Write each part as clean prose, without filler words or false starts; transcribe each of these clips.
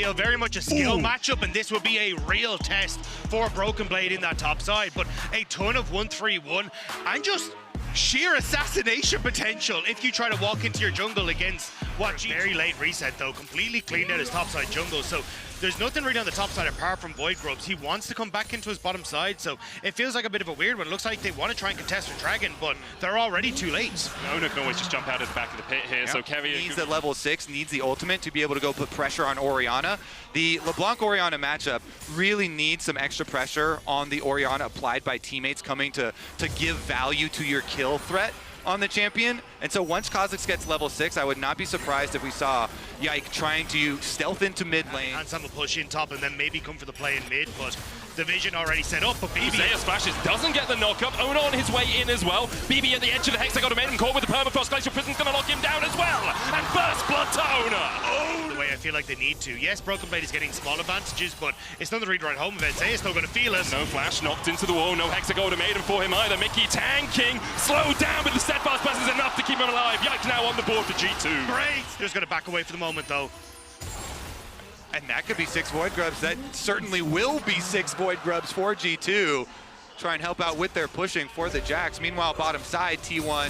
feel very much a skill matchup, and this will be a real test for Broken Blade in that top side. But a ton of 1-3-1 and just sheer assassination potential if you try to walk into your jungle against what very late reset though, completely cleaned out his topside jungle. So there's nothing really on the top side apart from Void Grubs. He wants to come back into his bottom side, so it feels like a bit of a weird one. It looks like they want to try and contest for Dragon, but they're already too late. Ona can always just jump out of the back of the pit here, so Keria needs at level 6, needs the ultimate to be able to go put pressure on Orianna. The LeBlanc-Orianna matchup really needs some extra pressure on the Orianna applied by teammates coming to give value to your kill threat on the champion. And so once Kha'Zix gets level 6, I would not be surprised if we saw Yike trying to stealth into mid lane. And some will push in top and then maybe come for the play in mid, but the vision already set up. But BB splashes, doesn't get the knock-up. Ona on his way in as well. BB at the edge of the hexagon, made him caught with the permafrost. Glacial Prison's gonna lock him down as well. And first blood to Ona. Oh, the way I feel like they need to. Yes, Broken Blade is getting small advantages, but it's not the read right home event. Zay's still gonna feel it. No flash, knocked into the wall. No hexagon made him for him either. Mickey tanking, slowed down, but the steadfast presence is enough to keep him alive. Yike now on the board for G2. Great. Just gonna back away for the moment though. And that could be 6 Void Grubs. That certainly will be 6 Void Grubs for G2. Try and help out with their pushing for the Jacks. Meanwhile, bottom side, T1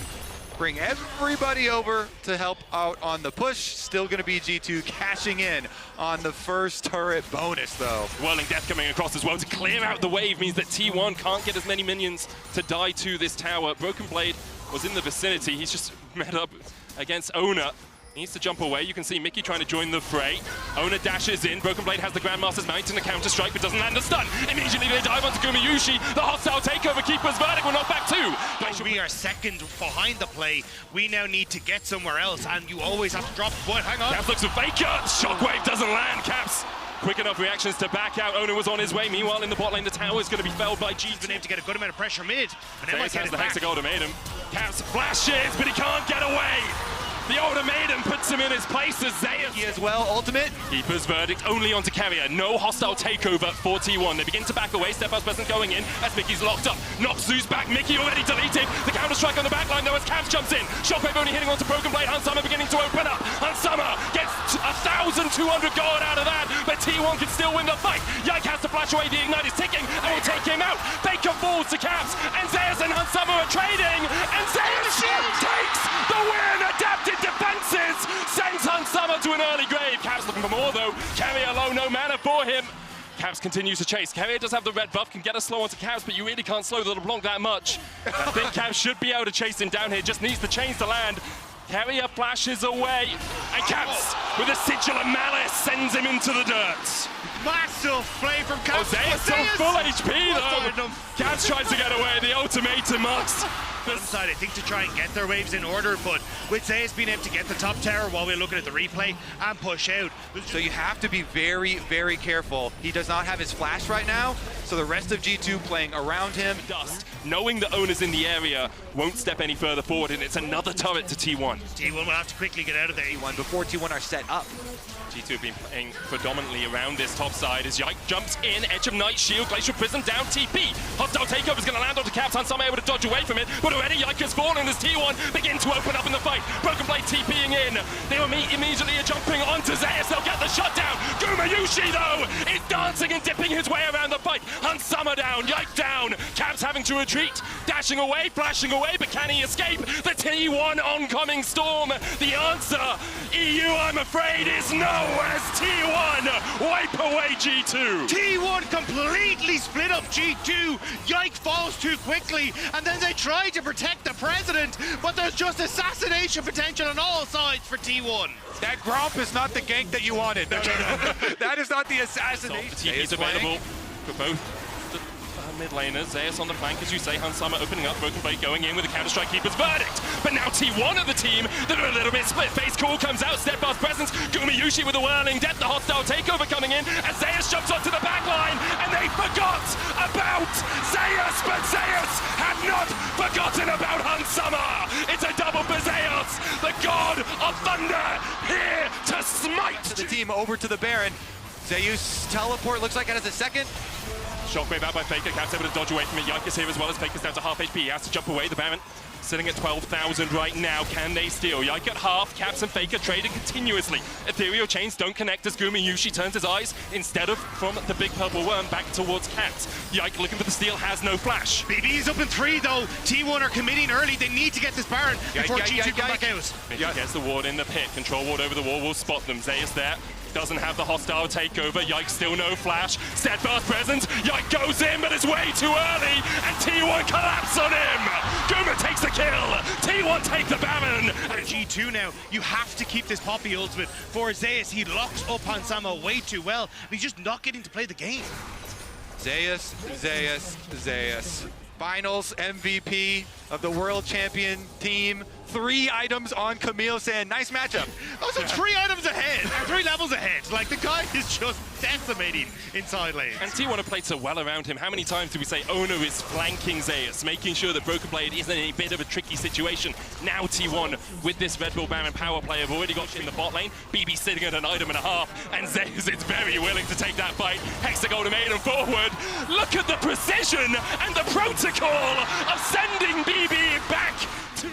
bring everybody over to help out on the push. Still going to be G2 cashing in on the first turret bonus, though. Whirling Death coming across as well to clear out the wave means that T1 can't get as many minions to die to this tower. Broken Blade was in the vicinity. He's just met up against Ona. He needs to jump away. You can see Mickey trying to join the fray. Ona dashes in. Broken Blade has the Grandmaster's mounting the counter-strike, but doesn't land the stun. Immediately they dive onto Gumayushi. The hostile takeover. Keeper's verdict will knock back too. We are second behind the play. We now need to get somewhere else, and you always have to drop. But hang on. Caps looks for Faker. Shockwave doesn't land. Caps. Quick enough reactions to back out. Ona was on his way. Meanwhile, in the bot lane, the tower is going to be felled by G. He's been able to get a good amount of pressure mid. And then has the hexagon made him. Caps flashes, but he can't get away. The ultimatum puts him in his place as Zeus. He as well, ultimate. Keeper's verdict only onto Keria. No hostile takeover for T1. They begin to back away. Stephouse present going in as Mickey's locked up. Knocks Zeus back. Mickey already deleted. The counter-strike on the back line though as Caps jumps in. Shockwave only hitting onto Broken Blade. Hansama beginning to open up. Hansama gets 1,200 gold out of that, but T1 can still win the fight. Yike has to flash away. The Ignite is ticking and will take him out. Faker falls to Caps, and Zeus and Hansama are trading, and Zeus takes the win. Adapted defenses sends Hansama to an early grave. Caps looking for more though. Keria low, no mana for him. Caps continues to chase. Keria does have the red buff, can get a slow onto Caps, but you really can't slow the LeBlanc that much. I think Caps should be able to chase him down here, just needs the chains to land. Keria flashes away, and Caps, with a sigil of malice, sends him into the dirt. Massive play from Caps. Zeus on full HP though. Caps tries to get away, the ultimatum marks. Side, I think, to try and get their waves in order, but with Zeus being able to get the top tower while we're looking at the replay and push out. So you have to be very, very careful. He does not have his flash right now, so the rest of G2 playing around him. Dust, knowing the owner's in the area, won't step any further forward, and it's another turret to T1. T1 will have to quickly get out of there. T1 before T1 are set up. G2 have been playing predominantly around this top side as Yike jumps in, Edge of Night, Shield, Glacial Prism down, TP. Hostile takeover is going to land onto Caps, Hansama able to dodge away from it, but already Yike has fallen as T1 begin to open up in the fight. Broken Blade TPing in. They will immediately jumping onto Zeus, they'll get the shutdown. Gumayushi though is dancing and dipping his way around the fight. Hansama down, Yike down. Caps having to retreat, dashing away, flashing away, but can he escape the T1 oncoming storm? The answer, EU I'm afraid, is no, as T1 wipe away G2. T1 completely split up G2. Yike falls too quickly, and then they try to protect the president, but there's just assassination potential on all sides for T1. That Gromp is not the gank that you wanted. No. That is not the assassination. The TP is available for both mid laners. Zeus on the flank, as you say. Hansama opening up. Broken Blade going in with a counter-strike. Keeper's verdict. But now T1 of the team, they're a little bit split. Face call comes out. Steadfast presence. Gumayushi with a whirling death. The hostile takeover coming in as Zeus jumps onto the back line, and they forgot about Zeus, but Zeus had not forgotten about Hansama. It's a double for Zeus, the god of thunder, here to smite. To the team over to the Baron. Zeus teleport looks like it has a second. Shockwave out by Faker, Caps able to dodge away from it. Yike is here as well as Faker's down to half HP. He has to jump away. The Baron Sitting at 12,000 right now. Can they steal? Yike at half. Caps and Faker trading continuously. Ethereal chains don't connect as Yushi turns his eyes instead of from the big purple worm back towards Caps. Yike looking for the steal, has no flash. BB's up in 3 though. T1 are committing early. They need to get this Baron before G2 come back out. Mickey gets the ward in the pit. Control ward over the wall will spot them. Zeus there. Doesn't have the hostile takeover. Yike still no flash. Steadfast presence. Yike goes in, but it's way too early. And T1 collapse on him. Guma takes the kill. T1 take the Baron. And G2 now, you have to keep this Poppy ultimate for Zeus. He locks up on Samo way too well. But he's just not getting to play the game. Zeus. Finals MVP of the world champion team. 3 items on Camille Sand. Nice matchup. Also 3 items ahead, 3 levels ahead. Like, the guy is just decimating inside lane. And T1 have played so well around him. How many times do we say Ono is flanking Zeus, making sure that Broken Blade isn't in a bit of a tricky situation? Now T1 with this Red Bull Baron power play have already got in the bot lane. BB sitting at an item and a half, and Zeus is very willing to take that fight. Hexagol to Maiden forward. Look at the precision and the protocol of sending BB back.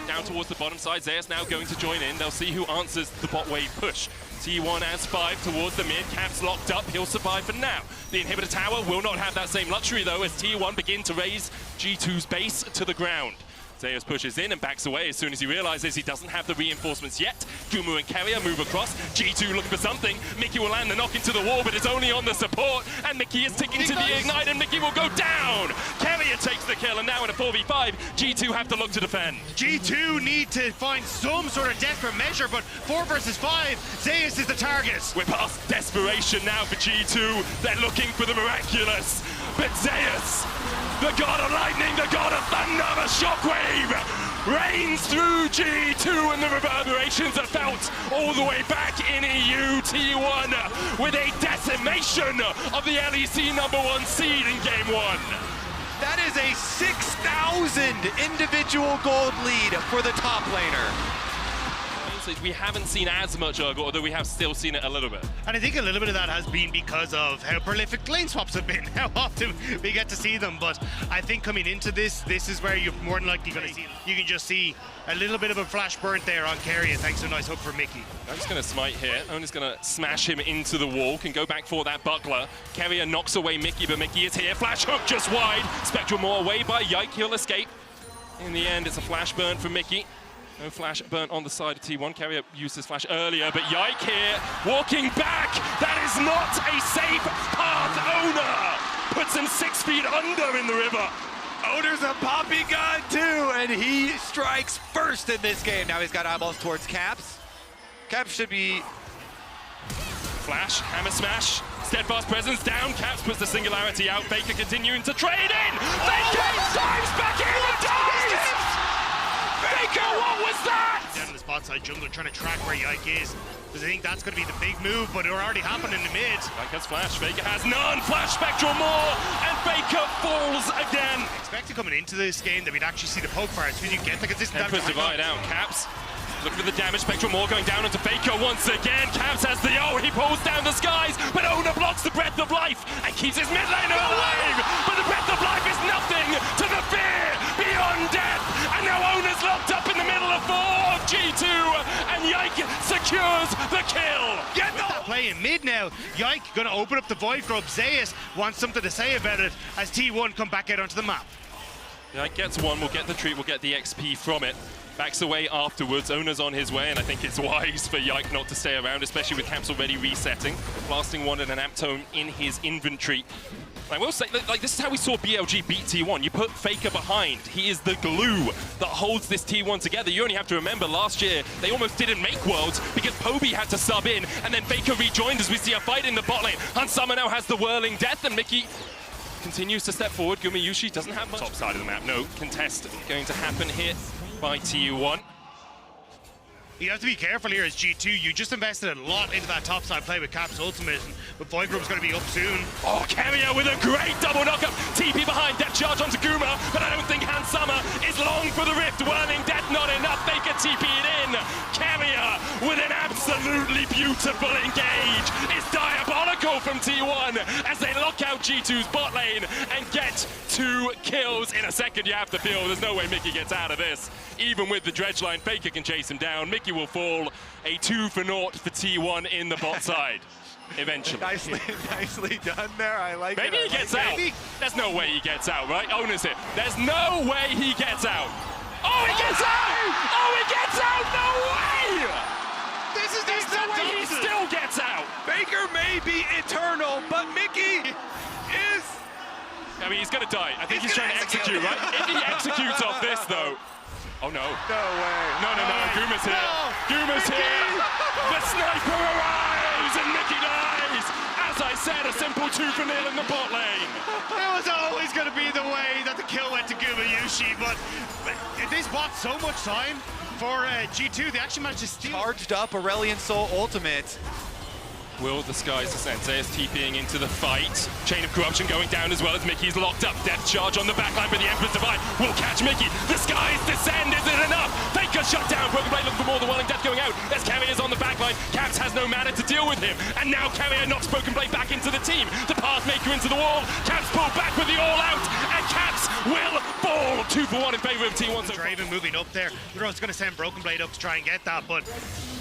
Down towards the bottom side, Zeus now going to join in. They'll see who answers the bot wave push. T1 has 5 towards the mid. Caps locked up. He'll survive for now. The inhibitor tower will not have that same luxury though, as T1 begin to raise G2's base to the ground. Zeus pushes in and backs away as soon as he realizes he doesn't have the reinforcements yet. Gumu and Carrier move across. G2 looking for something. Mickey will land the knock into the wall, but it's only on the support. And Mickey is ticking to the ignite, and Mickey will go down. Carrier takes the kill, and now in a 4v5, G2 have to look to defend. G2 need to find some sort of desperate measure, but 4 versus 5, Zeus is the target. We're past desperation now for G2. They're looking for the miraculous. But Zeus, the god of lightning, the god of thunder, the shockwave, reigns through G2, and the reverberations are felt all the way back in EU. T1 with a decimation of the LEC #1 seed in Game 1. That is a 6,000 individual gold lead for the top laner. We haven't seen as much Urgot, although we have still seen it a little bit. And I think a little bit of that has been because of how prolific lane swaps have been, how often we get to see them. But I think coming into this is where you're more than likely going to see, you can just see a little bit of a flash burnt there on Carrier, thanks to a nice hook from Mickey. I'm just going to smite here. Ona's going to smash him into the wall, can go back for that buckler. Carrier knocks away Mickey, but Mickey is here. Flash hook just wide. Spectral Maw away by Yike, he'll escape. In the end, it's a flash burn from Mickey. No flash burnt on the side of T1. Carrier used his flash earlier, but Yike here, walking back. That is not a safe path. Ona puts him 6 feet under in the river. Ona's a poppy god too, and he strikes first in this game. Now he's got eyeballs towards Caps. Caps should be... Flash, hammer smash, steadfast presence down. Caps puts the singularity out. Faker continuing to trade in. Faker dives back in and dies! Faker, what was that? Down in the spot side jungle, trying to track where Yike is. Because I think that's going to be the big move, but it already happened in the mid. Yike has flash, Faker has none. Flash Spectral Maw, and Faker falls again. I expected coming into this game that we'd actually see the poke fire as soon as you get the consistent Empress divide out. Caps looking for the damage. Spectral Maw going down onto Faker once again. Caps has the he pulls down the skies, but Ona blocks the breath of life and keeps his mid laner alive. But the breath of life is nothing to the fear beyond death. And now Ona's locked up in the middle of 4 of G2, and Yike secures the kill. Get that play in mid now. Yike going to open up the Void Grub. Zeus wants something to say about it as T1 come back out onto the map. Yike gets one, we'll get the treat, we'll get the XP from it. Backs away afterwards. Ona's on his way, and I think it's wise for Yike not to stay around, especially with Caps already resetting. Blasting one and an Amptome in his inventory. I will say, like, this is how we saw BLG beat T1. You put Faker behind. He is the glue that holds this T1 together. You only have to remember last year, they almost didn't make Worlds because Poby had to sub in, and then Faker rejoined as we see a fight in the bot lane. Hansama now has the Whirling Death, and Mickey continues to step forward. Yushi doesn't have much. Top side of the map, no contest going to happen here by T1. You have to be careful here as G2. You just invested a lot into that top side play with Caps ultimate, but Void Grub's going to be up soon. Oh, Carrier with a great double knockup. TP behind, depth charge onto Guma, but I don't think Hansama is long for the rift. Whirling Death, not enough. Faker TP'd in. Carrier with an absolutely beautiful engage. It's diabolical from T1 as they lock out G2's bot lane and get 2 kills in a second. You have to feel there's no way Mickey gets out of this. Even with the dredge line, Faker can chase him down. Mickey will fall. A 2-0 for T1 in the bot side. Eventually. Nicely done there. I like maybe it. He gets out. There's no way he gets out, right? Owner's it. There's no way he gets out. Oh, he gets out! Oh, he gets out! No way! There's no way he still gets out. Faker may be eternal, but Mickey is... I mean, he's going to die. I think he's trying to execute, right? If he executes off this, though... Oh, no. No way. No. Guma's here. Guma's here. The sniper arrives, and Mickey dies. As I said, a simple 2-0 in the bot lane. It was always going to be the way that the kill went to Guma Yushi, but this bought so much time for G2. They actually managed to steal. Charged up Aurelion Soul ultimate. Will the skies descend? Zayas TPing into the fight. Chain of Corruption going down as well as Mickey's locked up. Death charge on the backline, but the Emperor's Divide will catch Mickey. The skies descend, is it enough? Faker shut down. Broken Blade looking for more. The Whirling Death going out. As Carrier's on the backline. Caps has no mana to deal with him. And now Carrier knocks Broken Blade back into the team. The Pathmaker into the wall. Caps pulled back with the all out. And Caps will fall. 2 for 1 in favor of T1. So Draven moving up there. They're also going to send Broken Blade up to try and get that, but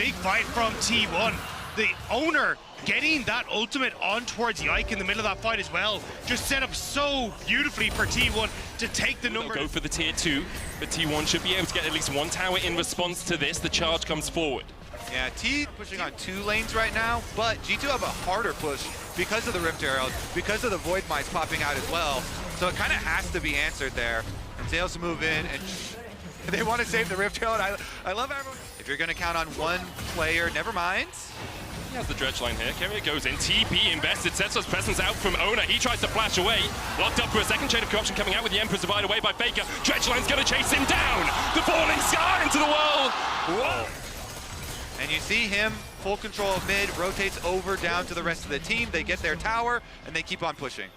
big fight from T1. The owner getting that ultimate on towards Yike in the middle of that fight as well. Just set up so beautifully for T1 to take the number. They'll go for the tier 2, but T1 should be able to get at least 1 tower in response to this. The charge comes forward. Yeah, T pushing on 2 lanes right now, but G2 have a harder push because of the Rift Herald, because of the Void Mice popping out as well. So it kind of has to be answered there. And Zales move in, and they want to save the Rift Herald. I love everyone. If you're going to count on 1 player, never mind. He has the dredge line here. Carrier goes in. TP invested. Sets his presence out from Owner. He tries to flash away. Locked up for a second. Chain of Corruption coming out with the Emperor's Divide away by Faker. Dredge line's going to chase him down. The falling scar into the wall. Whoa. And you see him, full control of mid, rotates over down to the rest of the team. They get their tower, and they keep on pushing.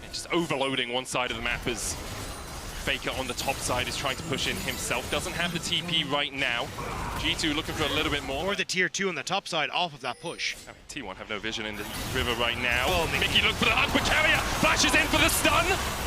And just overloading one side of the map as Faker on the top side is trying to push in himself. Doesn't have the TP right now. G2 looking for a little bit more. Or the tier 2 on the top side off of that push. I mean, T1 have no vision in the river right now. Oh, Mickey look for the hook, but Carrier flashes in for the stun.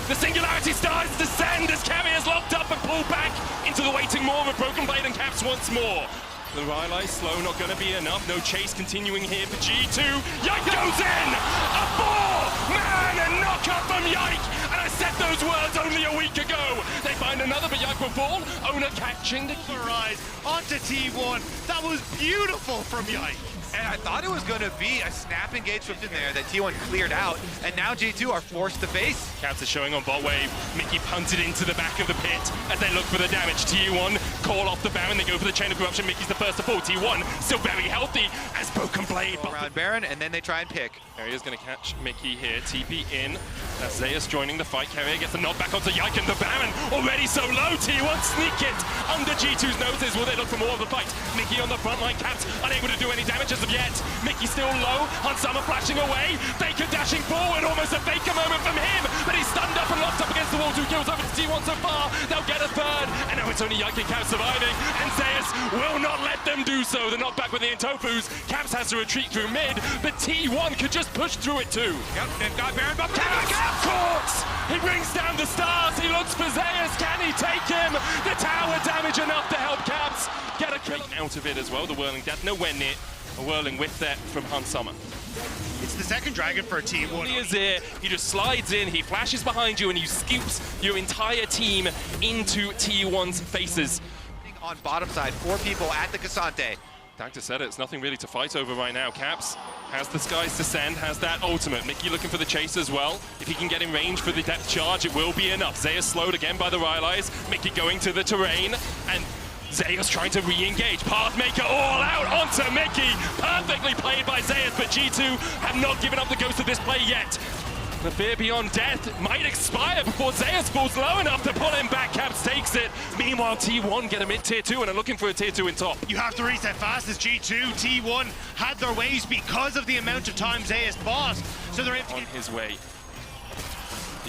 The Singularity Stars descend as Carrier's locked up and pulled back into the waiting maw of Broken Blade and Caps once more. The Rylai slow, not going to be enough. No chase continuing here for G2. Yike goes in! A 4-man and knock up from Yike! And I said those words only a week ago. They find another, but Yike will fall. Owner catching the Rise onto T1. That was beautiful from Yike. And I thought it was going to be a snap engagement in there that T1 cleared out, and now G2 are forced to face. Caps is showing on bot wave. Mickey punted into the back of the pit as they look for the damage. T1 call off the Baron. They go for the Chain of Corruption. Mickey's the first to fall. T1 still very healthy as Broken Blade. Around Baron, and then they try and pick. Carrier's going to catch Mickey here. TP in. As Zayas joining the fight. Carrier gets the knockback onto Yike, and the Baron already so low. T1 sneak it under G2's noses. Will they look for more of the fight? Mickey on the front line. Caps unable to do any damage as of yet. Mickey still low. Hansama flashing away. Faker dashing forward. Almost a Faker moment from him. But he's stunned up and locked up against the wall. 2 kills over to T1 so far. They'll get a third. And now it's only Yike and Caps surviving. And Zayas will not let them do so. The knockback with the Intofus. Caps has to retreat through mid. But T1 could just push through it too. Yep, they've got Baron, but Caps caught! He brings down the stars. He looks for Zayas. Can he take him? The tower damage enough to help Caps get a kill out of it as well. The Whirling Death nowhere near. A Whirling with that from Hansama. It's the second dragon for T1. He is here. He just slides in. He flashes behind you and you scoops your entire team into T1's faces. On bottom side, 4 people at the Cassante. Dagda said it, it's nothing really to fight over right now. Caps has the skies descend, has that ultimate. Mickey looking for the chase as well. If he can get in range for the depth charge, it will be enough. Zayas slowed again by the Rylais. Mickey going to the terrain, and Zayas trying to re-engage. Pathmaker all out onto Mickey. Perfectly played by Zayas, but G2 have not given up the ghost of this play yet. The fear beyond death might expire before Zayas falls low enough to pull him back. Caps takes it. Meanwhile, T1 get a mid-tier 2 and are looking for a tier 2 in top. You have to reset fast as G2. T1 had their ways because of the amount of time Zayas bought. So they're able to on his way.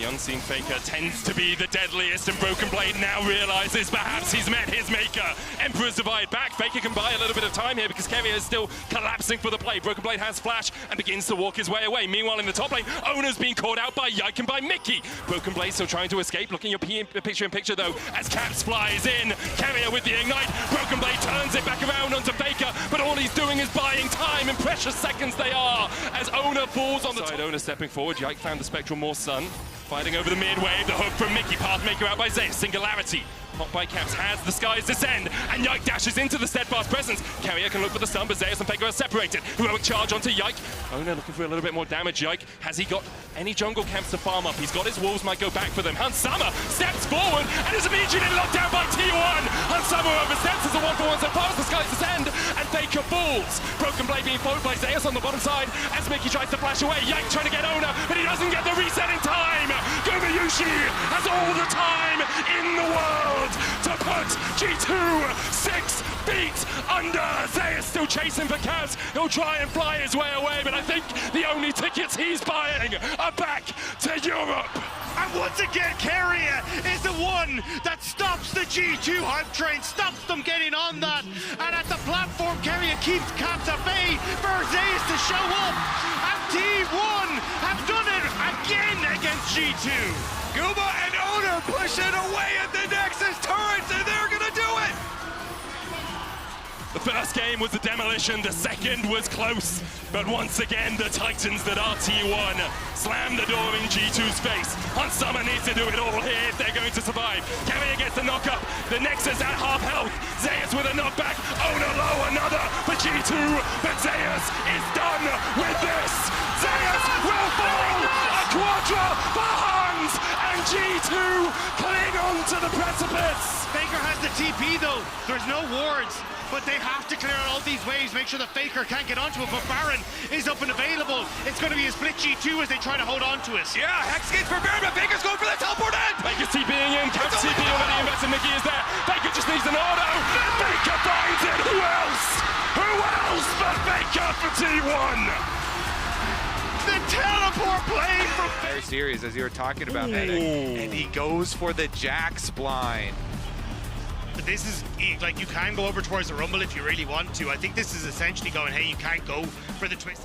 The unseen Faker tends to be the deadliest, and Broken Blade now realizes perhaps he's met his maker. Emperor's Divide back. Faker can buy a little bit of time here because Keria is still collapsing for the play. Broken Blade has flash and begins to walk his way away. Meanwhile, in the top lane, Ona's being caught out by Yike and by Mickey. Broken Blade still trying to escape. Looking at picture-in-picture though, as Caps flies in. Keria with the ignite. Broken Blade turns it back around onto Faker, but all he's doing is buying time, and precious seconds they are as Ona falls on the side. Ona stepping forward. Yike found the Spectral more sun. Fighting over the mid wave, the hook from Mickey, Pathmaker out by Zeus, Singularity. Hot by Caps has the skies descend, and Yike dashes into the steadfast presence. Keria can look for the stun, but Zeus and Faker are separated. Heroic charge onto Yike. Ona looking for a little bit more damage. Yike, has he got any jungle camps to farm up? He's got his wolves, might go back for them. Hansama steps forward and is immediately locked down by T1. Hansama oversteps as a 1-for-1 so far as the skies descend, and Faker falls. Broken Blade being followed by Zeus on the bottom side as Mickey tries to flash away. Yike trying to get Ona, but he doesn't get the reset in time. Gumayushi has all the time in the world to put G2 6 feet under. Zeus still chasing for Kaz. He'll try and fly his way away, but I think the only tickets he's buying are back to Europe. And once again, Keria is the one that stops the G2 hype train, stops them getting on that. And at the platform, Keria keeps Caps at bay for Zeus to show up. And T1 have done it again against G2. Guma and Ona pushing away at the Nexus turrets, and they're gonna do it! The first game was a demolition, the second was close, but once again the Titans that are T1 slam the door in G2's face. Hansama needs to do it all here if they're going to survive. Keria gets the knock up, the Nexus at half health, Zeus with a knockback, Ona low, another for G2, but Zeus is done with this! Zeus will fall! A quadra for Hans, and G2 cling on to the precipice! Faker has the TP though, there's no wards. But they have to clear out all these waves, make sure the Faker can't get onto it, but Baron is up and available. It's going to be a split G2 as they try to hold on to it. Yeah, Hex gates for Baron, but Faker's going for the teleport end! Faker's TPing in, Caps TP already invested, Mickey is there. Faker just needs an auto, and Faker finds it! Who else? Who else but Faker for T1? The teleport play from Very serious, as you were talking about, Medic. And he goes for the Jax blind. This is, like, you can go over towards the Rumble if you really want to. I think this is essentially going, hey, you can't go for the twist.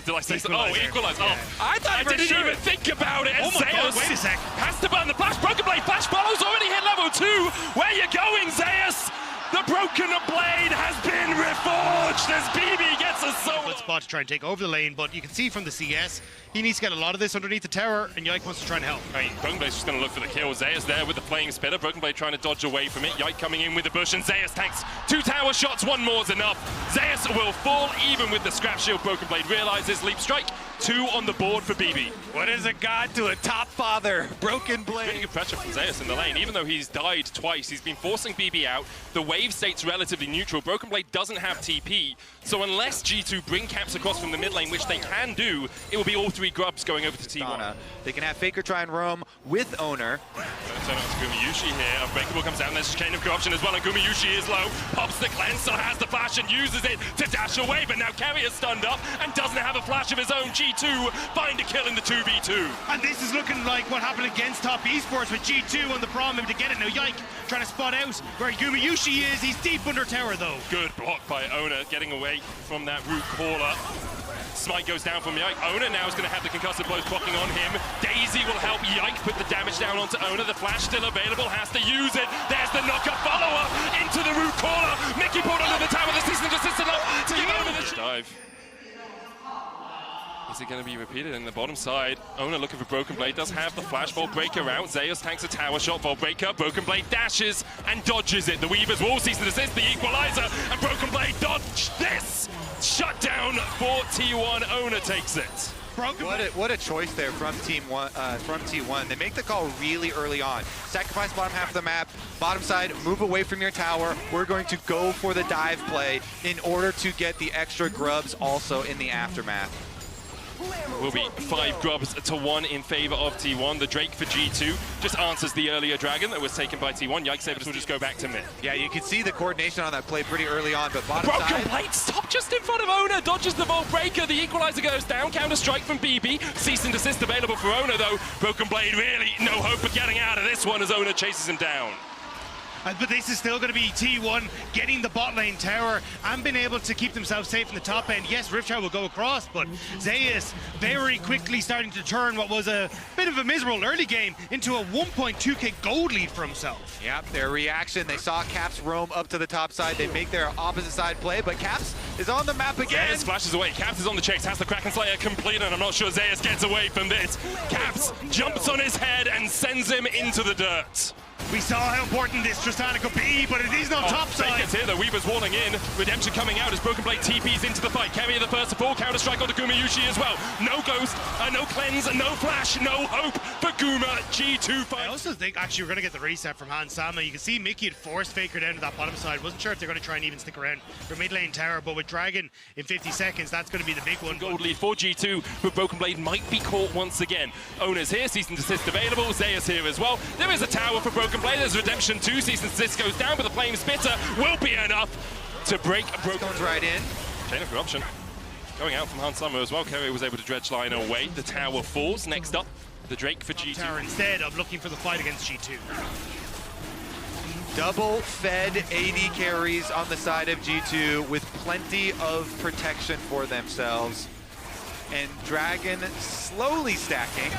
Did I say so? Oh, equalize. Yeah. Oh, I didn't even think about it. Oh my God, wait a sec. Has to burn the flash. Broken Blade flash follows, already hit level 2. Where you going, Zeus? The Broken Blade has been reforged as BB gets a solo. Good spot to try and take over the lane, but you can see from the CS, he needs to get a lot of this underneath the tower, and Yike wants to try and help. I mean, Broken Blade's just going to look for the kill. Zeus there with the flaying spitter. Broken Blade trying to dodge away from it. Yike coming in with the bush, and Zeus tanks 2 tower shots. 1 more's enough. Zeus will fall even with the scrap shield. Broken Blade realizes leap strike. 2 on the board for BB. What is a god to a top father? Broken Blade. Really good pressure from Zeus in the lane. Even though he's died twice, he's been forcing BB out. The wave state's relatively neutral. Broken Blade doesn't have TP, so unless G2 bring Caps across from the mid lane, which they can do, it will be all 3 grubs going over to T1. They can have Faker try and roam with Owner. Turn out to Gumayushi here. Unbreakable comes down. There's a chain of corruption as well, and Gumayushi is low. Pops the cleanse, still has the flash and uses it to dash away, but now Keria is stunned up and doesn't have a flash of his own. G2 find a kill in the 2v2. And this is looking like what happened against Top Esports with G2 on the prom to get it. Now Yike trying to spot out where Gumayushi is. He's deep under tower though. Good block by Ona, getting away from that root caller. Smite goes down from Yike. Ona now is going to have the concussive blows blocking on him. Daisy will help Yike put the damage down onto Ona. The flash still available, has to use it. There's the knock-up follow-up into the root caller. Mickey pulled under the tower. The season just isn't enough to give Ona the dive. Is it going to be repeated in the bottom side? Ona looking for Broken Blade, does have the flash. Voltbreaker out. Zeus tanks a tower shot. Voltbreaker, Broken Blade dashes and dodges it. The Weaver's wall season assist, the equalizer, and Broken Blade dodged this. Shut down for T1. Ona takes it. What a choice there from T1. They make the call really early on. Sacrifice bottom half of the map, bottom side, move away from your tower. We're going to go for the dive play in order to get the extra grubs also in the aftermath. Will be 5 grubs to 1 in favor of T1. The Drake for G2 just answers the earlier Dragon that was taken by T1. Yikes, Sabres will just go back to mid. Yeah, you can see the coordination on that play pretty early on, but bottom Broken side... Blade stop just in front of Ona, dodges the Vault Breaker, the Equalizer goes down, counter-strike from BB, cease and desist available for Ona though. Broken Blade really no hope of getting out of this one as Ona chases him down. But this is still going to be T1 getting the bot lane tower and being able to keep themselves safe in the top end. Yes, Ripshot will go across, but Zeus very quickly starting to turn what was a bit of a miserable early game into a 1.2k gold lead for himself. Yep, their reaction, they saw Caps roam up to the top side. They make their opposite side play, but Caps is on the map again. Zeus flashes away. Caps is on the chase, has the Kraken Slayer complete, and I'm not sure Zeus gets away from this. Caps jumps on his head and sends him into the dirt. We saw how important this Tristana could be, but it is not topside. Gets here, the Weaver's walling in. Redemption coming out as Broken Blade TPs into the fight. Carrier the first of all, counter-strike on the Gumayushi as well. No Ghost, no Cleanse, no Flash, no hope for Guma. G2 fight. I also think actually we're going to get the reset from Hans Sama. You can see Mickey had forced Faker down to that bottom side. Wasn't sure if they're going to try and even stick around for mid lane tower, but with Dragon in 50 seconds, that's going to be the big one. Gold lead for G2, but Broken Blade might be caught once again. Owners here, cease and desist available. Zeus here as well. There is a tower for Broken Blade. There's Redemption 2, cease and desist goes down, but the Flame Spitter will be enough to break Broken Goes right in. Chain of Corruption going out from Hans Summer as well. Carrier was able to dredge line away. The tower falls. Next up, the Drake for G2. Tower instead of looking for the fight against G2. Double fed AD carries on the side of G2 with plenty of protection for themselves. And Dragon slowly stacking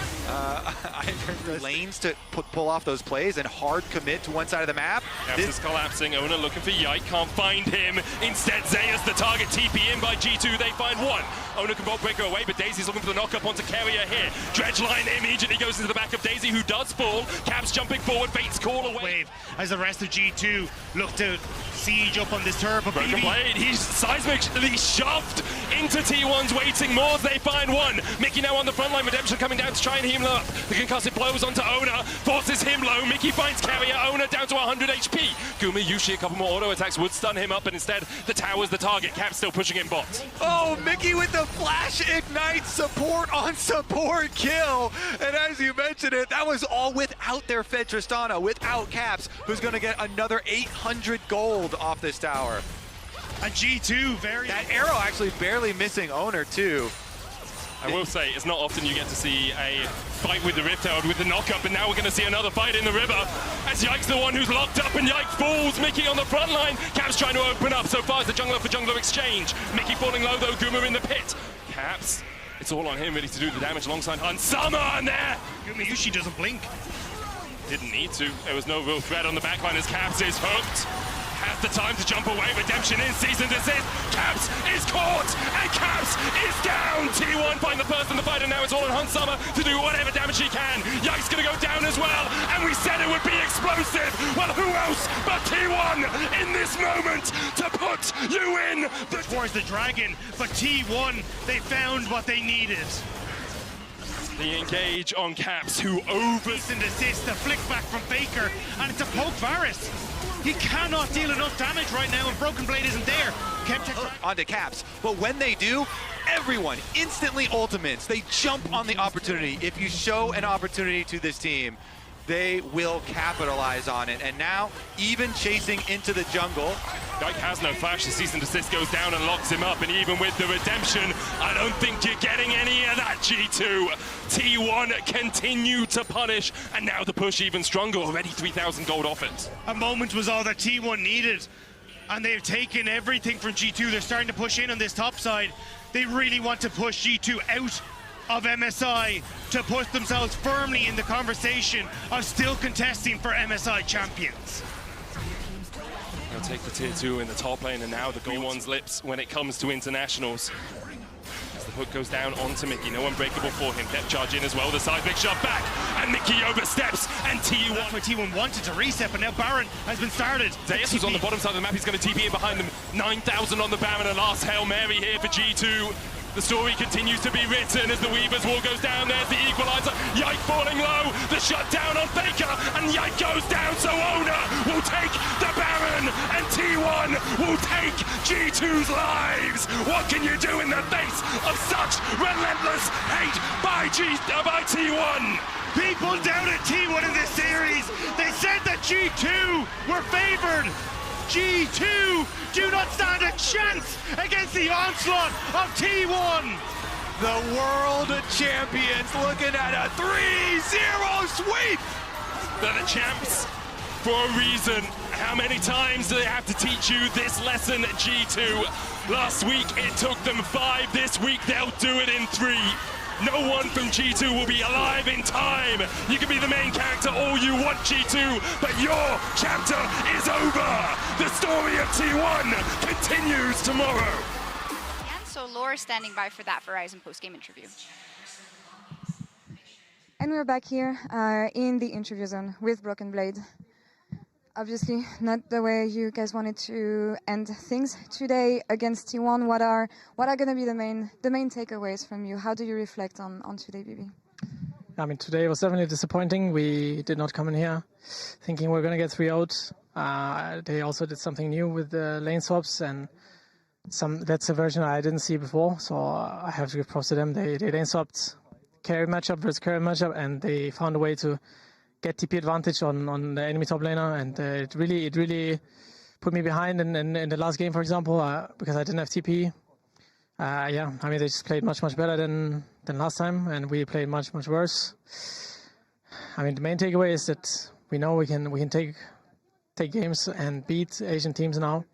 lanes to pull off those plays and hard commit to one side of the map. This is collapsing. Ona looking for Yike, can't find him. Instead, Zeus, the target, TP in by G2. They find one. Ona can Vault Breaker away, but Daisy's looking for the knock-up onto Carrier here. Dredge line immediately goes into the back of Daisy, who does fall. Caps jumping forward, Fate's call away. Wave as the rest of G2 look to siege up on this turret. Broken Blade, he's seismically shoved into T1's waiting more. They find one. Mickey now on the front line. Redemption coming down to try and heal him up. The concussive blows onto Ona, forces him low. Mickey finds Carrier. Ona down to 100 HP. Gumayushi, a couple more auto attacks would stun him up, but instead the tower's the target. Cap still pushing in bot. Oh, Mickey with the flash ignite, support on support kill. And as you mentioned it, that was all without their fed Tristana, without Caps, who's going to get another 800 gold off this tower. And G2 That arrow actually barely missing Owner too. I will say, it's not often you get to see a fight with the Rift Herald with the knock-up, and now we're going to see another fight in the river as Yike's the one who's locked up and Yike falls. Mickey on the front line. Caps trying to open up. So far as the jungler for jungler exchange. Mickey falling low though, Guma in the pit. Caps, it's all on him really to do the damage alongside Hans Summer, and there! Gumayushi doesn't blink. Didn't need to. There was no real threat on the backline as Caps is hooked. Has the time to jump away. Redemption in, cease and desist. Caps is caught, and Caps is down. T1 find the first in the fight, and now it's all on Hans Summer to do whatever damage he can. Yike's gonna go down as well, and we said it would be explosive. Well, who else but T1 in this moment to put you in towards the Dragon, but T1, they found what they needed. The engage on Caps, who Cease and desist, the flick back from Faker, and it's a poke Varus. He cannot deal enough damage right now, and Broken Blade isn't there. Onto Caps, but when they do, everyone instantly ultimates. They jump on the opportunity. If you show an opportunity to this team, they will capitalize on it. And now, even chasing into the jungle. Yike has no flash, the cease and desist goes down and locks him up, and even with the redemption, I don't think you're getting any of that, G2. T1 continue to punish, and now the push even stronger, already 3,000 gold off it. A moment was all that T1 needed, and they've taken everything from G2. They're starting to push in on this top side. They really want to push G2 out of MSI to put themselves firmly in the conversation of still contesting for MSI champions. They'll take the tier 2 in the top lane, and now the gold one's lips when it comes to internationals. As the hook goes down onto Mickey, no unbreakable for him. Depth charge in as well, the seismic shot back, and Mickey oversteps, and T1. That's why T1 wanted to reset, but now Baron has been started. Zeus was on the bottom side of the map, he's going to TP in behind them. 9,000 on the Baron, a last Hail Mary here for G2. The story continues to be written as the Weaver's wall goes down. There's the equalizer. Yike falling low. The shutdown on Faker. And Yike goes down. So Ona will take the Baron. And T1 will take G2's lives. What can you do in the face of such relentless hate by T1? People doubted T1 in this series. They said that G2 were favored. G2 do not stand a chance against the onslaught of T1. The world champions looking at a 3-0 sweep. They're the champs for a reason. How many times do they have to teach you this lesson, G2? Last week it took them 5. This week they'll do it in 3. No one from G2 will be alive in time. You can be the main character all you want, G2, but your chapter is over. The story of T1 continues tomorrow. And so Laura is standing by for that Verizon post-game interview. And we're back here in the interview zone with Broken Blade. Obviously, not the way you guys wanted to end things today against T1. What are going to be the main takeaways from you? How do you reflect on today, Bibi? I mean, today was definitely disappointing. We did not come in here thinking we're going to get 3 out. They also did something new with the lane swaps, and that's a version I didn't see before. So I have to give props to them. They lane swapped carry matchup versus carry matchup, and they found a way to get TP advantage on the enemy top laner, and it really put me behind in the last game, for example, because I didn't have TP. Yeah, I mean, they just played much better than last time, and we played much worse. I mean, the main takeaway is that we know we can take games and beat Asian teams now,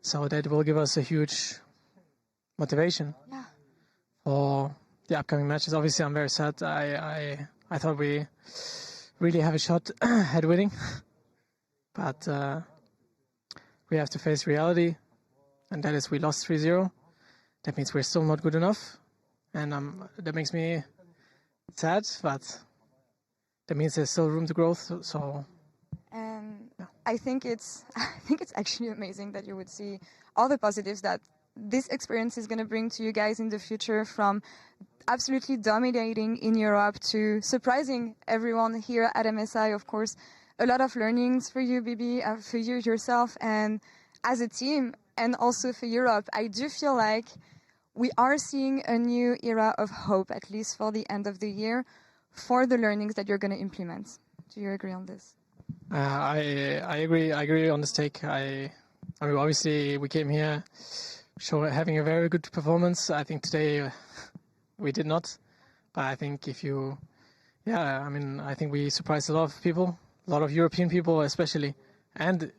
so that will give us a huge motivation for the upcoming matches. Obviously, I'm very sad. I thought we really have a shot at winning, but we have to face reality, and that is we lost 3-0. That means we're still not good enough, and that makes me sad, but that means there's still room to grow. So yeah. I think it's actually amazing that you would see all the positives that this experience is going to bring to you guys in the future, from absolutely dominating in Europe to surprising everyone here at MSI. Of course, a lot of learnings for you, Bibi, for you yourself, and as a team, and also for Europe. I do feel like we are seeing a new era of hope, at least for the end of the year, for the learnings that you're going to implement. Do you agree on this? I agree on this take. I mean, obviously we came here having a very good performance. I think today we did not, but I think I think we surprised a lot of people, a lot of European people especially, and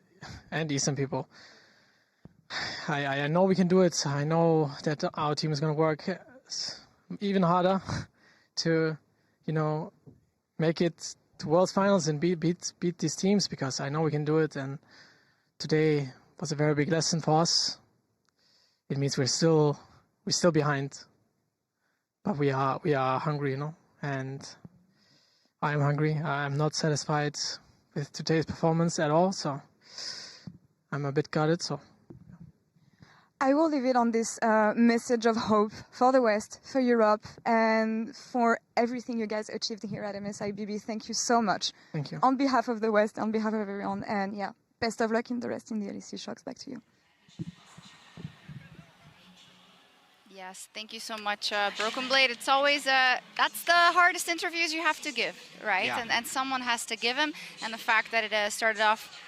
Eastern people. I know we can do it. I know that our team is going to work even harder to, make it to World Finals and beat these teams, because I know we can do it. And today was a very big lesson for us. It means we're still behind, but we are hungry, and I am hungry. I'm not satisfied with today's performance at all, so I'm a bit gutted. So I will leave it on this message of hope for the West, for Europe, and for everything you guys achieved here at MSI. Bibi, thank you so much. Thank you. On behalf of the West, on behalf of everyone, and best of luck in the rest in the LEC. Shocks, back to you. Yes, thank you so much, Broken Blade. It's always, that's the hardest interviews you have to give, right? Yeah. And someone has to give them. And the fact that it started off,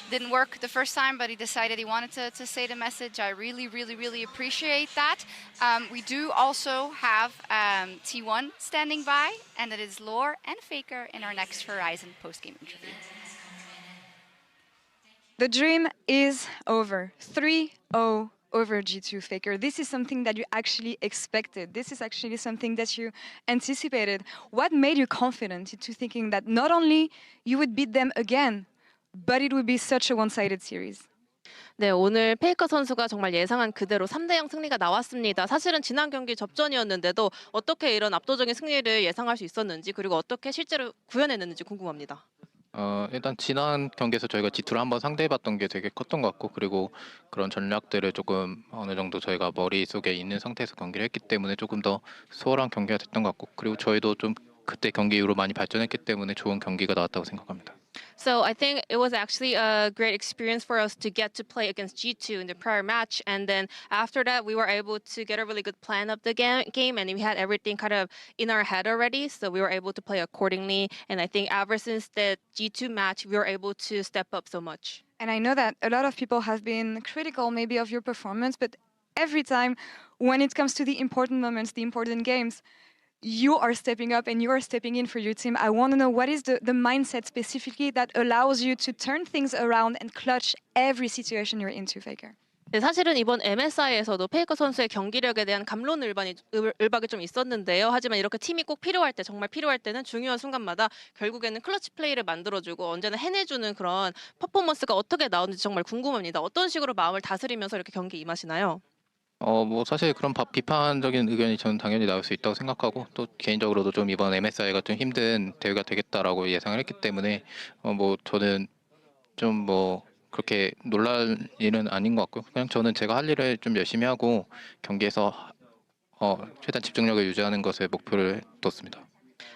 didn't work the first time, but he decided he wanted to say the message. I really appreciate that. We do also have T1 standing by, and it is Lore and Faker in our next Verizon post-game interview. The dream is over. 3-0 over G2, Faker. This is something that you actually expected. This is actually something that you anticipated. What made you confident into thinking that not only you would beat them again, but it would be such a one-sided series? 네, 오늘 페이커 선수가 정말 예상한 그대로 3대0 승리가 나왔습니다. 사실은 지난 경기 접전이었는데도 어떻게 이런 압도적인 승리를 예상할 수 있었는지, 그리고 어떻게 실제로 구현해냈는지 궁금합니다. 일단 지난 경기에서 저희가 G2를 한번 상대해봤던 게 되게 컸던 것 같고 그리고 그런 전략들을 조금 어느 정도 저희가 머릿속에 있는 상태에서 경기를 했기 때문에 조금 더 수월한 경기가 됐던 것 같고 그리고 저희도 좀 그때 경기 이후로 많이 발전했기 때문에 좋은 경기가 나왔다고 생각합니다. So I think it was actually a great experience for us to get to play against G2 in the prior match. And then after that, we were able to get a really good plan of the game and we had everything kind of in our head already. So we were able to play accordingly. And I think ever since the G2 match, we were able to step up so much. And I know that a lot of people have been critical maybe of your performance, but every time when it comes to the important moments, the important games, you are stepping up and you are stepping in for your team. I want to know what is the mindset specifically that allows you to turn things around and clutch every situation you're into, Faker? 네, 사실은 이번 MSI에서도 페이커 선수의 경기력에 대한 을박이 좀 있었는데요. 하지만 이렇게 팀이 꼭 필요할 때, 정말 필요할 때는 중요한 순간마다 결국에는 클러치 플레이를 만들어주고 언제나 해내주는 그런 퍼포먼스가 어떻게 나오는지 정말 궁금합니다. 어떤 식으로 마음을 다스리면서 이렇게 경기에 임하시나요? 뭐 사실 그런 비판적인 의견이 저는 당연히 나올 수 있다고 생각하고 또 개인적으로도 좀 이번 MSI가 좀 힘든 대회가 되겠다라고 예상을 했기 때문에 뭐 저는 좀 뭐 그렇게 놀랄 일은 아닌 것 같고요. 그냥 저는 제가 할 일을 좀 열심히 하고 경기에서 최대한 집중력을 유지하는 것에 목표를 뒀습니다.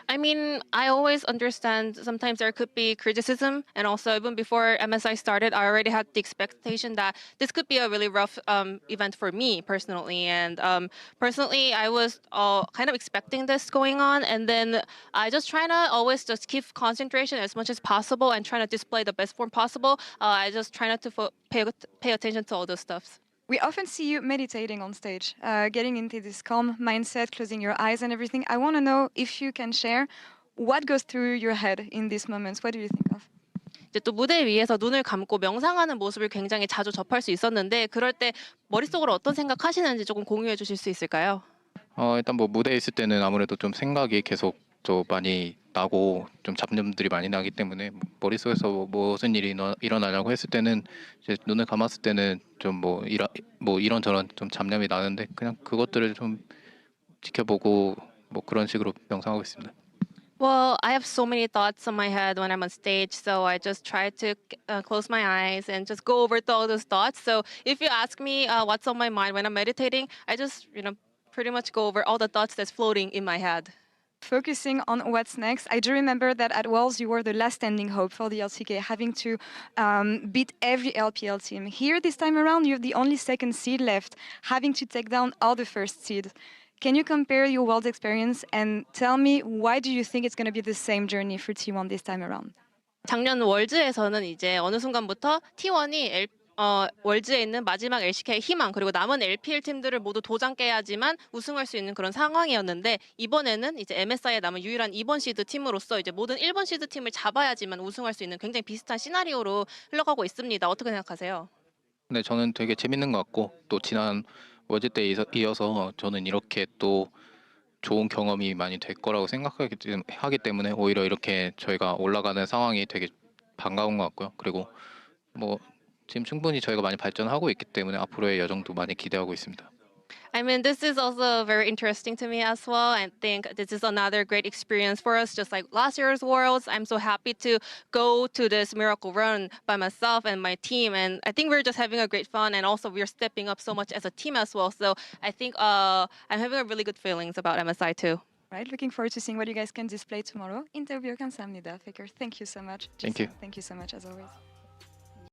I mean, I always understand sometimes there could be criticism. And also, even before MSI started, I already had the expectation that this could be a really rough event for me personally. And personally, I was kind of expecting this going on. And then I just try to always just keep concentration as much as possible and try to display the best form possible. I just try not to pay attention to all those stuff. We often see you meditating on stage, getting into this calm mindset, closing your eyes and everything. I want to know if you can share what goes through your head in these moments. What do you think of? 이제 또 무대 위에서 눈을 감고 명상하는 모습을 굉장히 자주 접할 수 있었는데 그럴 때 머릿속으로 어떤 생각하시는지 조금 공유해 주실 수 있을까요? 일단 뭐 무대에 있을 때는 아무래도 좀 생각이 계속 좀 많이 나고 좀 잡념들이 많이 나기 때문에 머릿속에서 무슨 일이 일어나냐고 했을 때는 이제 눈을 감았을 때는 좀 뭐 이런저런 좀 잡념이 나는데 그냥 그것들을 좀 지켜보고 뭐 그런 식으로 명상하고 있습니다. Well, I have so many thoughts on my head when I'm on stage, so I just try to close my eyes and just go over all those thoughts. So if you ask me what's on my mind when I'm meditating, I just pretty much go over all the thoughts that's floating in my head. Focusing on what's next, I do remember that at Worlds you were the last standing hope for the LCK, having to beat every LPL team. Here this time around, you're the only second seed left, having to take down all the first seed. Can you compare your Worlds experience and tell me why do you think it's going to be the same journey for T1 this time around? 작년 월즈에서는 이제 어느 순간부터 T1이 월즈에 있는 마지막 LCK의 희망 그리고 남은 LPL 팀들을 모두 도장 깨야지만 우승할 수 있는 그런 상황이었는데 이번에는 이제 MSI에 남은 유일한 2번 시드 팀으로서 이제 모든 1번 시드 팀을 잡아야지만 우승할 수 있는 굉장히 비슷한 시나리오로 흘러가고 있습니다. 어떻게 생각하세요? 네, 저는 되게 재밌는 것 같고 또 지난 월드 때 이어서 저는 이렇게 또 좋은 경험이 많이 될 거라고 생각하기 때문에 오히려 이렇게 저희가 올라가는 상황이 되게 반가운 것 같고요. 그리고 뭐 지금 충분히 저희가 많이 발전하고 있기 때문에 앞으로의 여정도 많이 기대하고 있습니다. I mean, this is also very interesting to me as well. I think this is another great experience for us, just like last year's Worlds. I'm so happy to go to this miracle run by myself and my team. And I think we're just having a great fun. And also we're stepping up so much as a team as well. So I think I'm having a really good feelings about MSI too. Right, looking forward to seeing what you guys can display tomorrow. 인터뷰 감사합니다, Faker. Thank you so much. Thank you. Thank you so much as always.